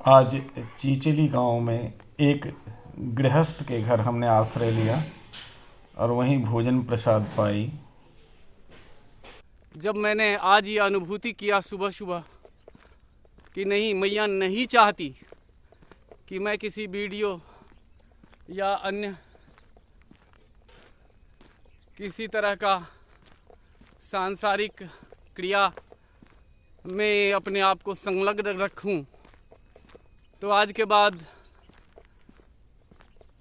आज चीचली गांव में एक गृहस्थ के घर हमने आश्रय लिया और वहीं भोजन प्रसाद पाई। जब मैंने आज ये अनुभूति किया सुबह सुबह कि नहीं, मैया नहीं चाहती कि मैं किसी वीडियो या अन्य किसी तरह का सांसारिक क्रिया में अपने आप को संलग्न रखूं, तो आज के बाद,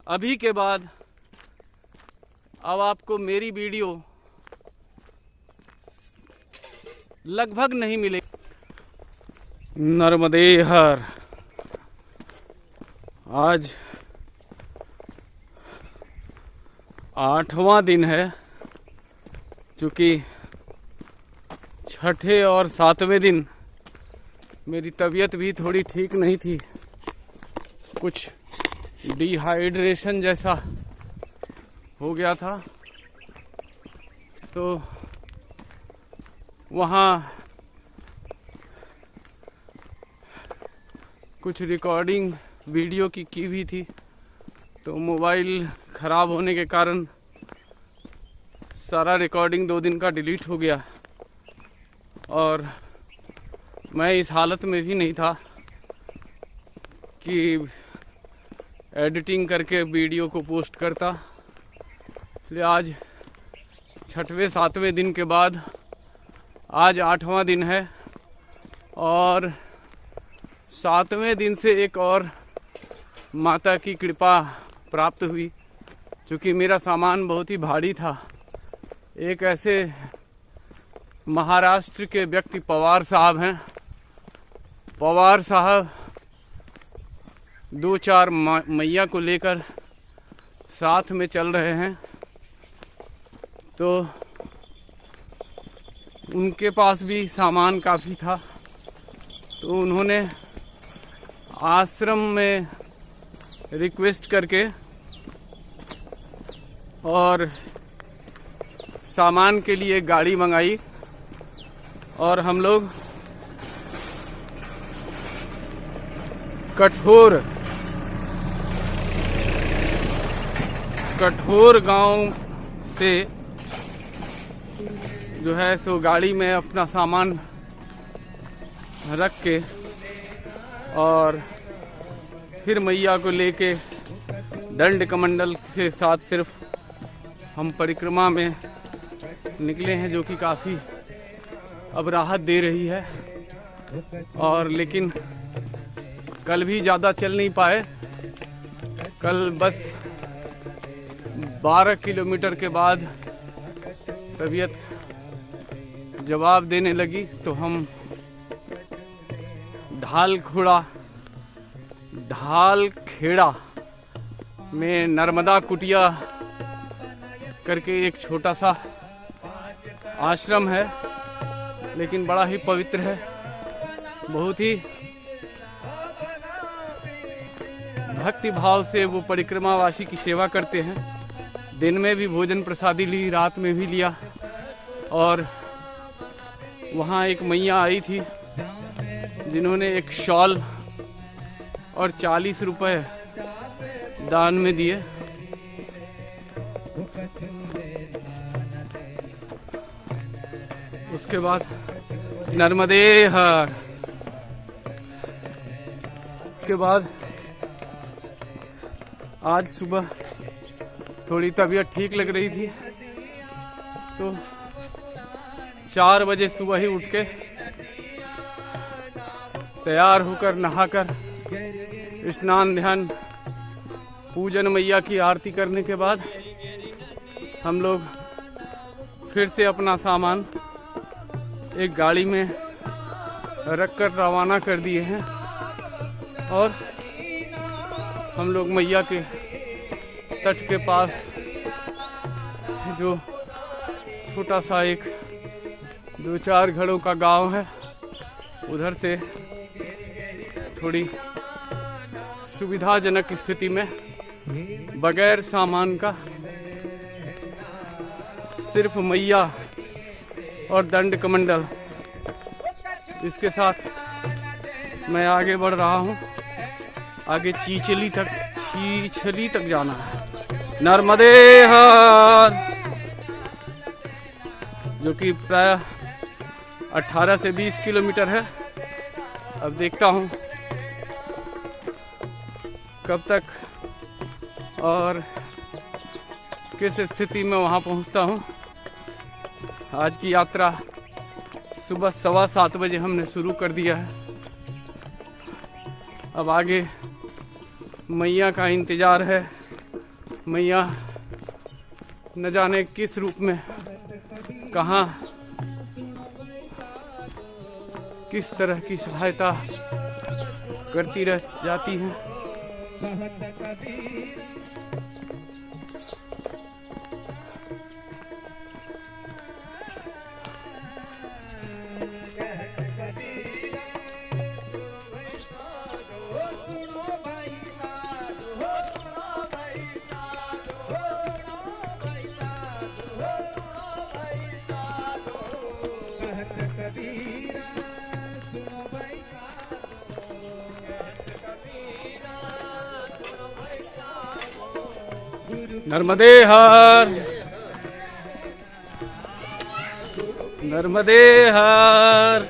अभी के बाद अब आपको मेरी वीडियो लगभग नहीं मिलेगी। नर्मदे हर। आज 8वां दिन है, चूँकि 6ठे और 7वें दिन मेरी तबीयत भी थोड़ी ठीक नहीं थी, कुछ डिहाइड्रेशन जैसा हो गया था। तो वहाँ कुछ रिकॉर्डिंग वीडियो की भी थी, तो मोबाइल ख़राब होने के कारण सारा रिकॉर्डिंग 2 दिन का डिलीट हो गया और मैं इस हालत में भी नहीं था कि एडिटिंग करके वीडियो को पोस्ट करता। इसलिए आज 6वें 7वें दिन के बाद आज 8वां दिन है और 7वें दिन से एक और माता की कृपा प्राप्त हुई। क्योंकि मेरा सामान बहुत ही भारी था। एक ऐसे महाराष्ट्र के व्यक्ति पवार साहब हैं। पवार साहब 2-4 मैया को लेकर साथ में चल रहे हैं, तो उनके पास भी सामान काफ़ी था। तो उन्होंने आश्रम में रिक्वेस्ट करके और सामान के लिए गाड़ी मंगाई और हम लोग कठोर गांव से जो है सो गाड़ी में अपना सामान रख के और फिर मैया को लेके दंड कमंडल के साथ सिर्फ हम परिक्रमा में निकले हैं, जो कि काफ़ी अब राहत दे रही है। और लेकिन कल भी ज़्यादा चल नहीं पाए। कल बस 12 किलोमीटर के बाद तबीयत जवाब देने लगी, तो हम ढाल खेड़ा में नर्मदा कुटिया करके एक छोटा सा आश्रम है, लेकिन बड़ा ही पवित्र है। बहुत ही भक्ति भाव से वो परिक्रमावासी की सेवा करते हैं। दिन में भी भोजन प्रसादी ली, रात में भी लिया। और वहाँ एक मैया आई थी जिन्होंने एक शॉल और 40 रुपए दान में दिए। उसके बाद नर्मदे हर। उसके बाद आज सुबह थोड़ी तबीयत ठीक लग रही थी, तो 4 बजे सुबह ही उठ के तैयार होकर नहाकर स्नान ध्यान पूजन मैया की आरती करने के बाद हम लोग फिर से अपना सामान एक गाड़ी में रखकर रवाना कर दिए हैं और हम लोग मैया के तट के पास जो छोटा सा एक 2-4 घरों का गांव है, उधर से थोड़ी सुविधाजनक स्थिति में बगैर सामान का सिर्फ मैया और दंड कमंडल, इसके साथ मैं आगे बढ़ रहा हूँ। आगे चीचली तक जाना है। नर्मदे हर, जो कि प्राय 18 से 20 किलोमीटर है। अब देखता हूँ कब तक और किस स्थिति में वहाँ पहुँचता हूँ। आज की यात्रा सुबह 7:15 बजे हमने शुरू कर दिया है। अब आगे मैया का इंतज़ार है। मैया न जाने किस रूप में कहाँ किस तरह की सहायता करती रह जाती हैं। नर्मदे हर, नर्मदे हर,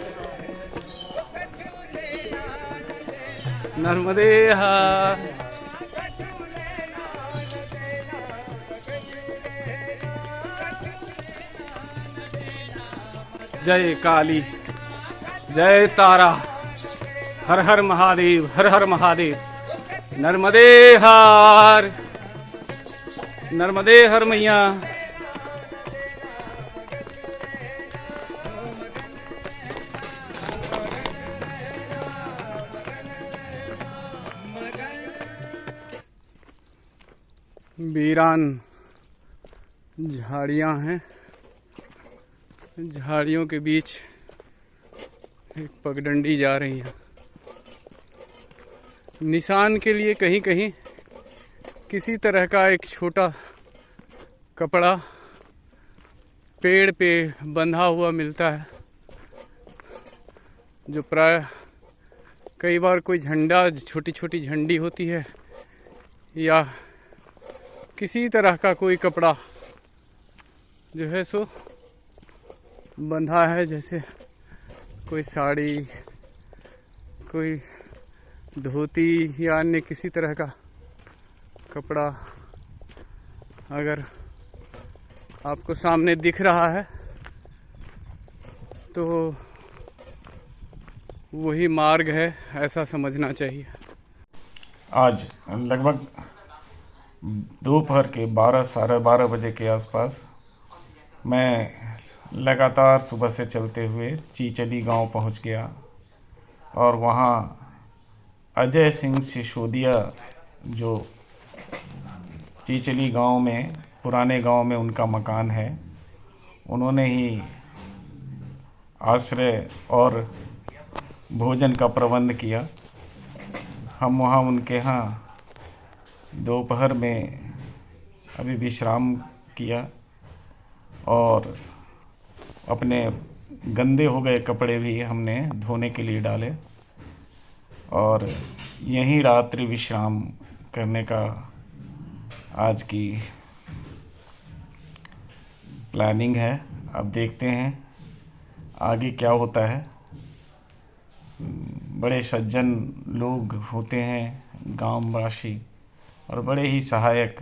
नर्मदे हर। जय काली, जय तारा, हर हर महादेव, हर हर महादेव। नर्मदे हर, नर्मदे हर मैया। वीरान झाड़ियां हैं, झाड़ियों के बीच एक पगडंडी जा रही है। निशान के लिए कहीं कहीं किसी तरह का एक छोटा कपड़ा पेड़ पे बंधा हुआ मिलता है, जो प्राय कई बार कोई झंडा, छोटी छोटी झंडी होती है या किसी तरह का कोई कपड़ा जो है सो बंधा है, जैसे कोई साड़ी, कोई धोती या अन्य किसी तरह का कपड़ा अगर आपको सामने दिख रहा है तो वही मार्ग है, ऐसा समझना चाहिए। आज लगभग दोपहर के 12 साढ़े 12 बजे के आसपास मैं लगातार सुबह से चलते हुए चीचली गांव पहुंच गया और वहां अजय सिंह सिसोदिया, जो चीचली गांव में, पुराने गांव में उनका मकान है, उन्होंने ही आश्रय और भोजन का प्रबंध किया। हम वहाँ उनके यहाँ दोपहर में अभी विश्राम किया और अपने गंदे हो गए कपड़े भी हमने धोने के लिए डाले और यहीं रात्रि विश्राम करने का आज की प्लानिंग है। अब देखते हैं आगे क्या होता है। बड़े सज्जन लोग होते हैं गांववासी और बड़े ही सहायक।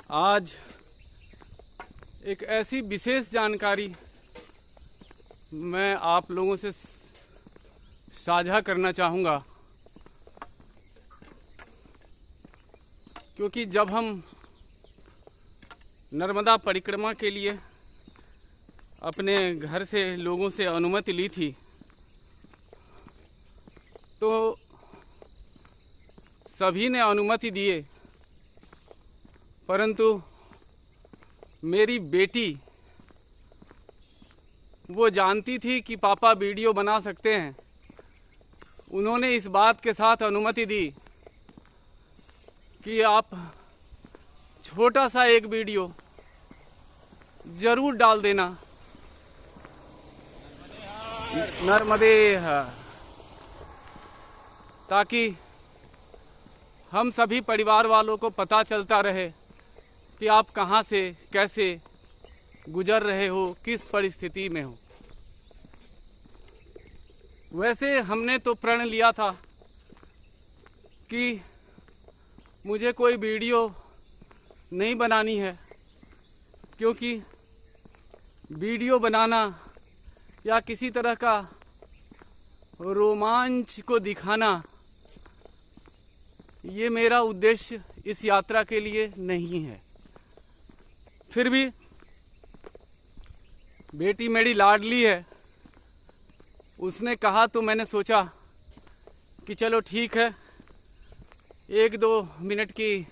आज एक ऐसी विशेष जानकारी मैं आप लोगों से साझा करना चाहूँगा, क्योंकि जब हम नर्मदा परिक्रमा के लिए अपने घर से लोगों से अनुमति ली थी तो सभी ने अनुमति दिए, परंतु मेरी बेटी वो जानती थी कि पापा वीडियो बना सकते हैं। उन्होंने इस बात के साथ अनुमति दी कि आप छोटा सा एक वीडियो ज़रूर डाल देना, नर्मदे हर, ताकि हम सभी परिवार वालों को पता चलता रहे कि आप कहाँ से कैसे गुजर रहे हो, किस परिस्थिति में हो। वैसे हमने तो प्रण लिया था कि मुझे कोई वीडियो नहीं बनानी है, क्योंकि वीडियो बनाना या किसी तरह का रोमांच को दिखाना ये मेरा उद्देश्य इस यात्रा के लिए नहीं है। फिर भी बेटी मेरी लाडली है, उसने कहा तो मैंने सोचा कि चलो ठीक है, 1-2 मिनट की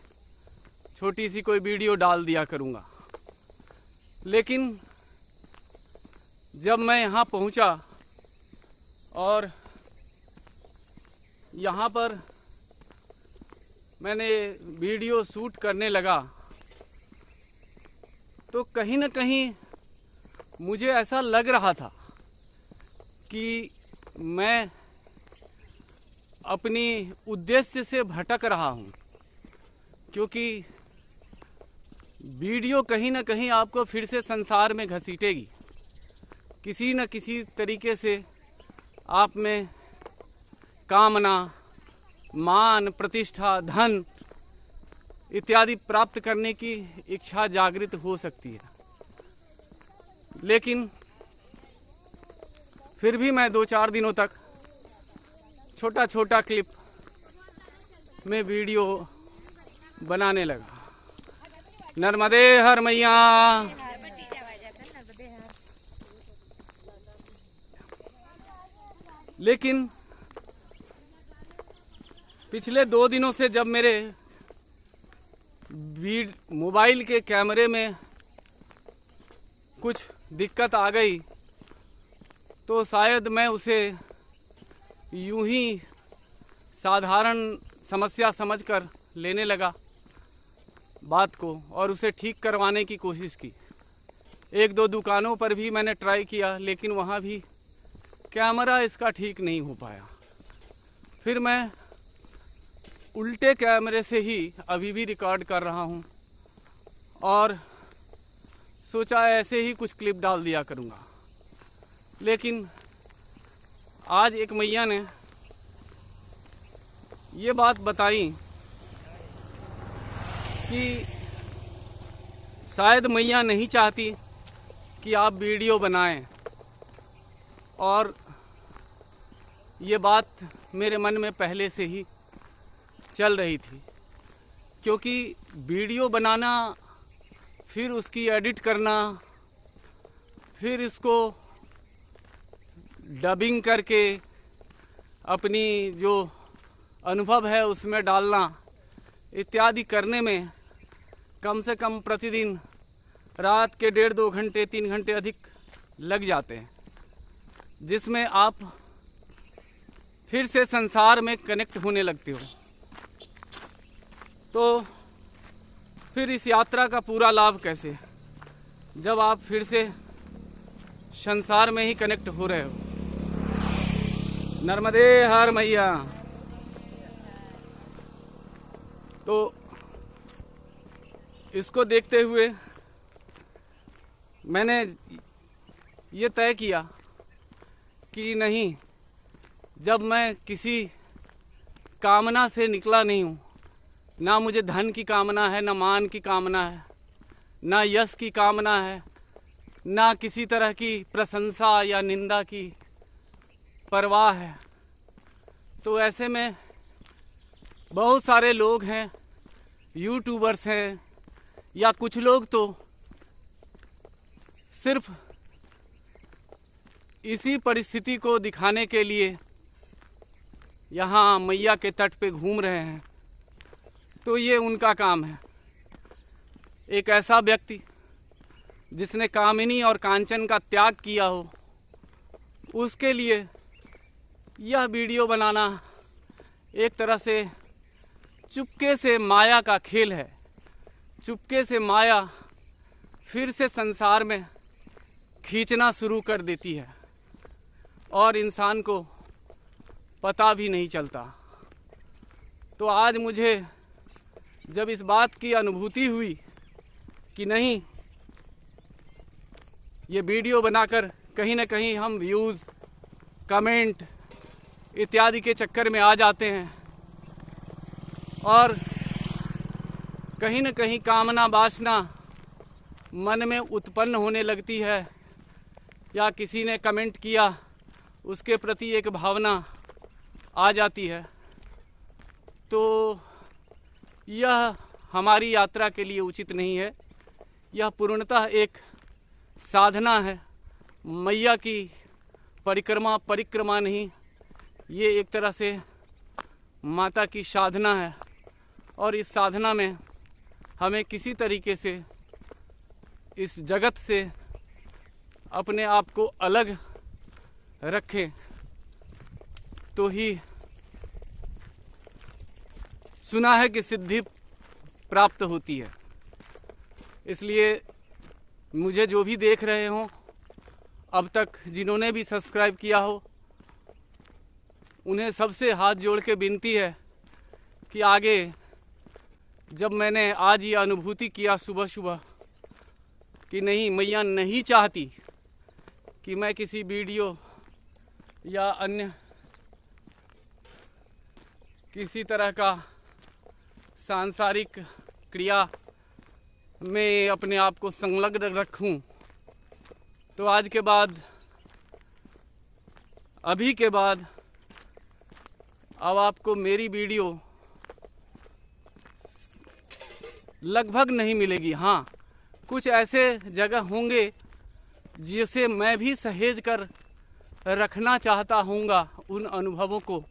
छोटी सी कोई वीडियो डाल दिया करूँगा। लेकिन जब मैं यहाँ पहुँचा और यहाँ पर मैंने वीडियो शूट करने लगा, तो कहीं न कहीं मुझे ऐसा लग रहा था कि मैं अपनी उद्देश्य से भटक रहा हूँ, क्योंकि वीडियो कहीं न कहीं आपको फिर से संसार में घसीटेगी। किसी न किसी तरीके से आप में कामना, मान, प्रतिष्ठा, धन इत्यादि प्राप्त करने की इच्छा जागृत हो सकती है। लेकिन फिर भी मैं 2-4 दिनों तक छोटा छोटा क्लिप में वीडियो बनाने लगा। नर्मदे हर मैया। लेकिन पिछले 2 दिनों से जब मेरे मोबाइल के कैमरे में कुछ दिक्कत आ गई, तो शायद मैं उसे यूं ही साधारण समस्या समझकर लेने लगा बात को और उसे ठीक करवाने की कोशिश की। 1-2 दुकानों पर भी मैंने ट्राई किया, लेकिन वहाँ भी कैमरा इसका ठीक नहीं हो पाया। फिर मैं उल्टे कैमरे से ही अभी भी रिकॉर्ड कर रहा हूँ और सोचा ऐसे ही कुछ क्लिप डाल दिया करूँगा। लेकिन आज एक मैया ने ये बात बताई कि शायद मैया नहीं चाहती कि आप वीडियो बनाएं, और ये बात मेरे मन में पहले से ही चल रही थी, क्योंकि वीडियो बनाना, फिर उसकी एडिट करना, फिर इसको डबिंग करके अपनी जो अनुभव है उसमें डालना इत्यादि करने में कम से कम प्रतिदिन रात के 1.5-2 घंटे 3 घंटे अधिक लग जाते हैं, जिसमें आप फिर से संसार में कनेक्ट होने लगते हो। तो फिर इस यात्रा का पूरा लाभ कैसे, जब आप फिर से संसार में ही कनेक्ट हो रहे हो। नर्मदे हर मैया। तो इसको देखते हुए मैंने ये तय किया कि नहीं, जब मैं किसी कामना से निकला नहीं हूँ, ना मुझे धन की कामना है, ना मान की कामना है, ना यश की कामना है, ना किसी तरह की प्रशंसा या निंदा की परवाह है, तो ऐसे में बहुत सारे लोग हैं, यूट्यूबर्स हैं, या कुछ लोग तो सिर्फ इसी परिस्थिति को दिखाने के लिए यहाँ मैया के तट पे घूम रहे हैं। तो ये उनका काम है। एक ऐसा व्यक्ति जिसने कामिनी और कांचन का त्याग किया हो, उसके लिए यह वीडियो बनाना एक तरह से चुपके से माया का खेल है। चुपके से माया फिर से संसार में खींचना शुरू कर देती है, और इंसान को पता भी नहीं चलता। तो आज मुझे जब इस बात की अनुभूति हुई कि नहीं, ये वीडियो बनाकर कहीं ना कहीं हम व्यूज़, कमेंट इत्यादि के चक्कर में आ जाते हैं और कहीं न कहीं कामना वासना मन में उत्पन्न होने लगती है, या किसी ने कमेंट किया उसके प्रति एक भावना आ जाती है। तो यह हमारी यात्रा के लिए उचित नहीं है। यह पूर्णतः एक साधना है, मैया की परिक्रमा नहीं, ये एक तरह से माता की साधना है। और इस साधना में हमें किसी तरीके से इस जगत से अपने आप को अलग रखें तो ही सुना है कि सिद्धि प्राप्त होती है। इसलिए मुझे जो भी देख रहे हों, अब तक जिन्होंने भी सब्सक्राइब किया हो, उन्हें सबसे हाथ जोड़ के विनती है कि आगे जब मैंने आज ये अनुभूति किया सुबह सुबह कि नहीं, मैया नहीं चाहती कि मैं किसी वीडियो या अन्य किसी तरह का सांसारिक क्रिया में अपने आप को संलग्न रखूं, तो आज के बाद, अभी के बाद अब आपको मेरी वीडियो लगभग नहीं मिलेगी। हाँ, कुछ ऐसे जगह होंगे जिसे मैं भी सहेज कर रखना चाहता हूँगा, उन अनुभवों को,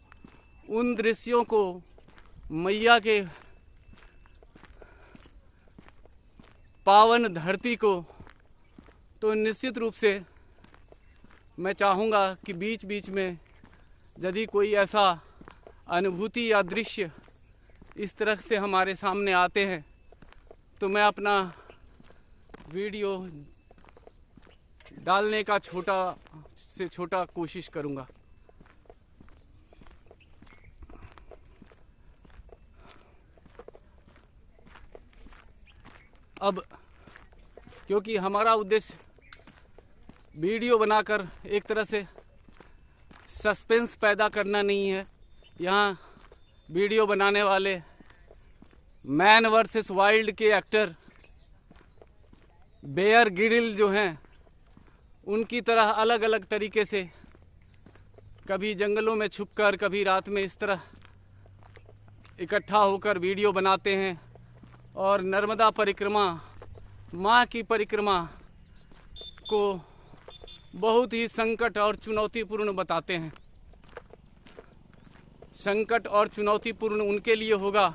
उन दृश्यों को, मैया के पावन धरती को। तो निश्चित रूप से मैं चाहूँगा कि बीच बीच में यदि कोई ऐसा अनुभूति या दृश्य इस तरह से हमारे सामने आते हैं तो मैं अपना वीडियो डालने का छोटा से छोटा कोशिश करूँगा। अब क्योंकि हमारा उद्देश्य वीडियो बनाकर एक तरह से सस्पेंस पैदा करना नहीं है। यहाँ वीडियो बनाने वाले मैन वर्सेस वाइल्ड के एक्टर बेयर ग्रिल्स जो हैं, उनकी तरह अलग अलग तरीके से कभी जंगलों में छुपकर, कभी रात में इस तरह इकट्ठा होकर वीडियो बनाते हैं और नर्मदा परिक्रमा, माँ की परिक्रमा को बहुत ही संकट और चुनौतीपूर्ण बताते हैं। संकट और चुनौतीपूर्ण उनके लिए होगा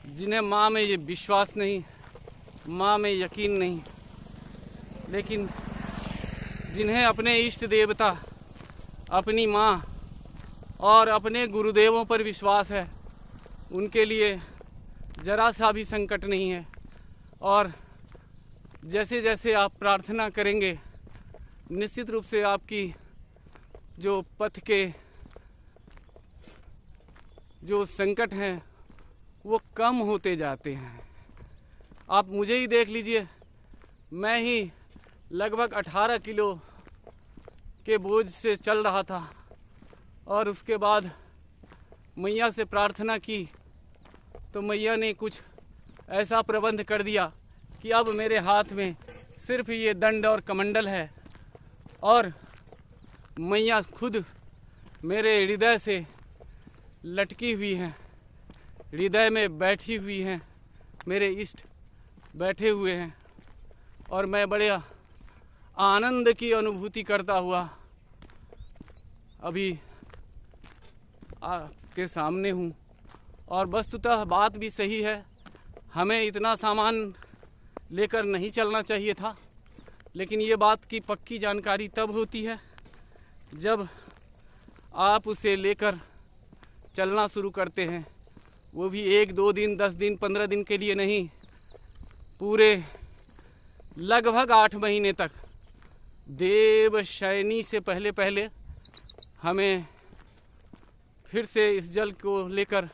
जिन्हें माँ में ये विश्वास नहीं, माँ में यकीन नहीं, लेकिन जिन्हें अपने इष्ट देवता, अपनी माँ और अपने गुरुदेवों पर विश्वास है, उनके लिए जरा सा भी संकट नहीं है। और जैसे जैसे आप प्रार्थना करेंगे, निश्चित रूप से आपकी जो पथ के जो संकट हैं वो कम होते जाते हैं। आप मुझे ही देख लीजिए, मैं ही लगभग 18 किलो के बोझ से चल रहा था और उसके बाद मैया से प्रार्थना की तो मैया ने कुछ ऐसा प्रबंध कर दिया कि अब मेरे हाथ में सिर्फ ये दंड और कमंडल है और मैया खुद मेरे हृदय से लटकी हुई हैं, हृदय में बैठी हुई हैं, मेरे इष्ट बैठे हुए हैं और मैं बड़े आनंद की अनुभूति करता हुआ अभी आपके सामने हूँ। और वस्तुतः बात भी सही है, हमें इतना सामान लेकर नहीं चलना चाहिए था, लेकिन ये बात की पक्की जानकारी तब होती है जब आप उसे लेकर चलना शुरू करते हैं। वो भी 1, 2 दिन, 10 दिन, 15 दिन के लिए नहीं, पूरे लगभग 8 महीने तक। देवशयनी से पहले पहले हमें फिर से इस जल को लेकर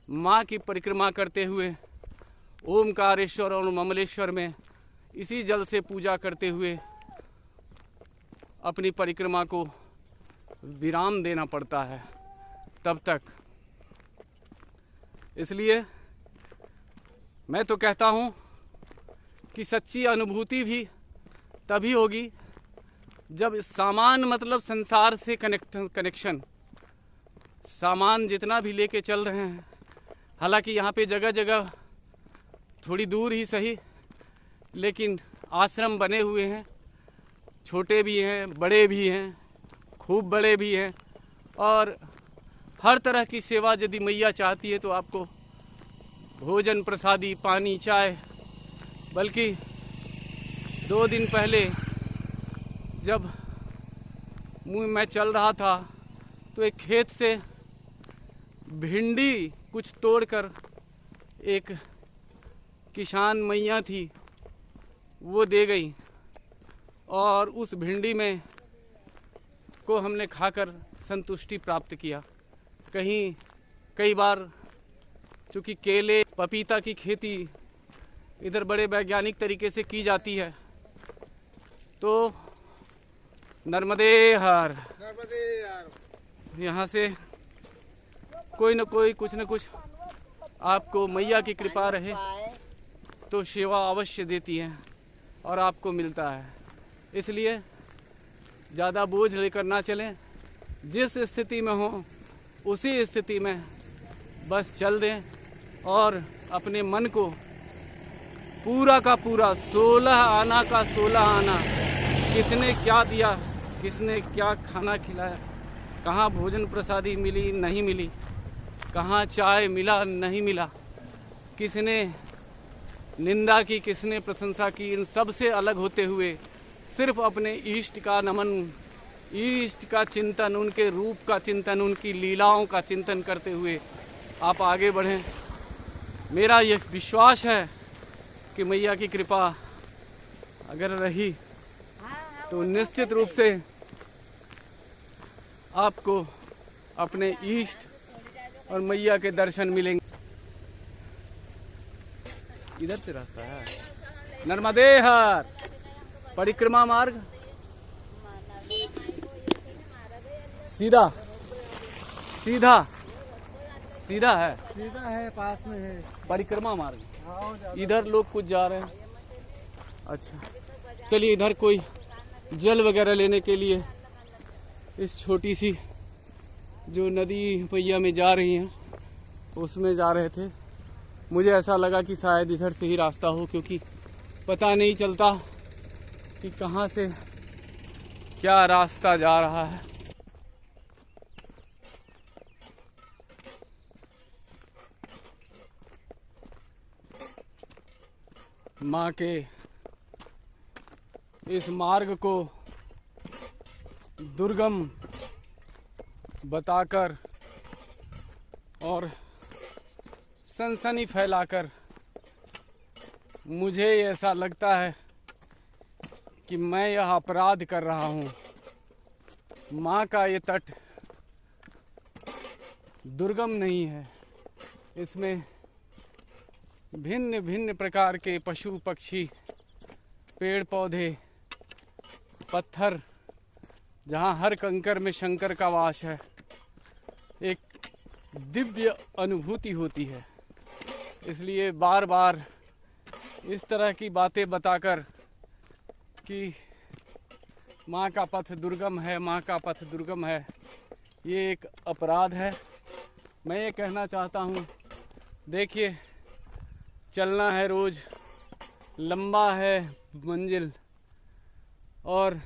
माँ की परिक्रमा करते हुए ओमकारेश्वर और ममलेश्वर में इसी जल से पूजा करते हुए अपनी परिक्रमा को विराम देना पड़ता है तब तक। इसलिए मैं तो कहता हूँ कि सच्ची अनुभूति भी तभी होगी जब सामान मतलब संसार से कनेक्शन सामान जितना भी लेके चल रहे हैं, हालांकि यहाँ पे जगह जगह थोड़ी दूर ही सही लेकिन आश्रम बने हुए हैं, छोटे भी हैं बड़े भी हैं, खूब बड़े भी हैं, और हर तरह की सेवा यदि मैया चाहती है तो आपको भोजन प्रसादी पानी चाय। बल्कि 2 दिन पहले जब मैं चल रहा था तो एक खेत से भिंडी कुछ तोड़कर एक किसान मैया थी वो दे गई, और उस भिंडी में को हमने खाकर संतुष्टि प्राप्त किया। कई बार चूँकि केले पपीता की खेती इधर बड़े वैज्ञानिक तरीके से की जाती है, तो नर्मदे हर यहाँ से कोई न कोई कुछ न कुछ आपको मैया की कृपा रहे तो सेवा अवश्य देती है और आपको मिलता है। इसलिए ज़्यादा बोझ लेकर ना चलें, जिस स्थिति में हो उसी स्थिति में बस चल दें और अपने मन को पूरा का पूरा 16 आना का 16 आना, किसने क्या दिया, किसने क्या खाना खिलाया, कहाँ भोजन प्रसादी मिली नहीं मिली, कहाँ चाय मिला नहीं मिला, किसने निंदा की किसने प्रशंसा की, इन सब से अलग होते हुए सिर्फ अपने इष्ट का नमन, इष्ट का चिंतन, उनके रूप का चिंतन, उनकी लीलाओं का चिंतन करते हुए आप आगे बढ़ें। मेरा यह विश्वास है कि मैया की कृपा अगर रही तो निश्चित रूप से आपको अपने इष्ट और मैया के दर्शन मिलेंगे। इधर से रास्ता है नर्मदे हर परिक्रमा मार्ग, सीधा सीधा सीधा है पास में है परिक्रमा मार्ग। इधर लोग कुछ जा रहे हैं। अच्छा चलिए, इधर कोई जल वगैरह लेने के लिए इस छोटी सी जो नदी मैया में जा रही हैं उसमें जा रहे थे। मुझे ऐसा लगा कि शायद इधर से ही रास्ता हो, क्योंकि पता नहीं चलता कि कहाँ से क्या रास्ता जा रहा है। माँ के इस मार्ग को दुर्गम बताकर और सनसनी फैलाकर मुझे ऐसा लगता है कि मैं यह अपराध कर रहा हूँ। माँ का ये तट दुर्गम नहीं है, इसमें भिन्न भिन्न प्रकार के पशु पक्षी, पेड़ पौधे, पत्थर, जहाँ हर कंकर में शंकर का वास है, एक दिव्य अनुभूति होती है। इसलिए बार बार इस तरह की बातें बताकर कि माँ का पथ दुर्गम है, माँ का पथ दुर्गम है, ये एक अपराध है। मैं ये कहना चाहता हूँ, देखिए चलना है रोज़, लंबा है मंजिल और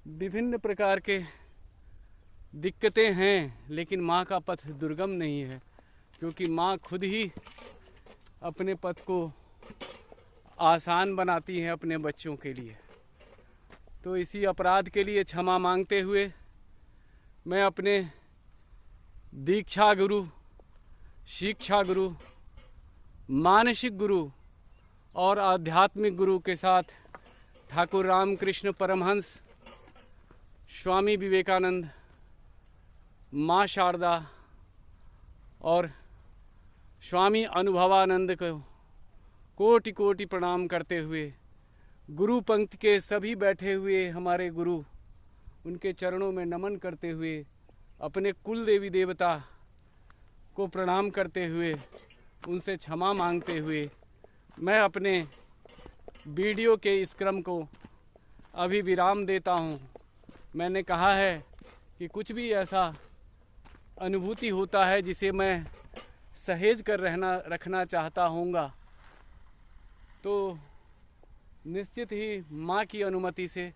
विभिन्न प्रकार के दिक्कतें हैं, लेकिन माँ का पथ दुर्गम नहीं है, क्योंकि माँ खुद ही अपने पथ को आसान बनाती है अपने बच्चों के लिए। तो इसी अपराध के लिए क्षमा मांगते हुए मैं अपने दीक्षा गुरु, शिक्षा गुरु, मानसिक गुरु और आध्यात्मिक गुरु के साथ ठाकुर रामकृष्ण परमहंस स्वामी विवेकानंद, माँ शारदा और स्वामी अनुभवानंद को कोटि कोटि प्रणाम करते हुए, गुरु पंक्ति के सभी बैठे हुए हमारे गुरु, उनके चरणों में नमन करते हुए, अपने कुल देवी देवता को प्रणाम करते हुए, उनसे क्षमा मांगते हुए, मैं अपने वीडियो के इस क्रम को अभी विराम देता हूँ। मैंने कहा है कि कुछ भी ऐसा अनुभूति होता है जिसे मैं सहेज कर रखना चाहता हूँगा, तो निश्चित ही माँ की अनुमति से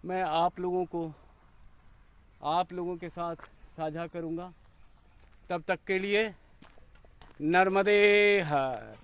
मैं आप लोगों के साथ साझा करूँगा। तब तक के लिए नर्मदे हर।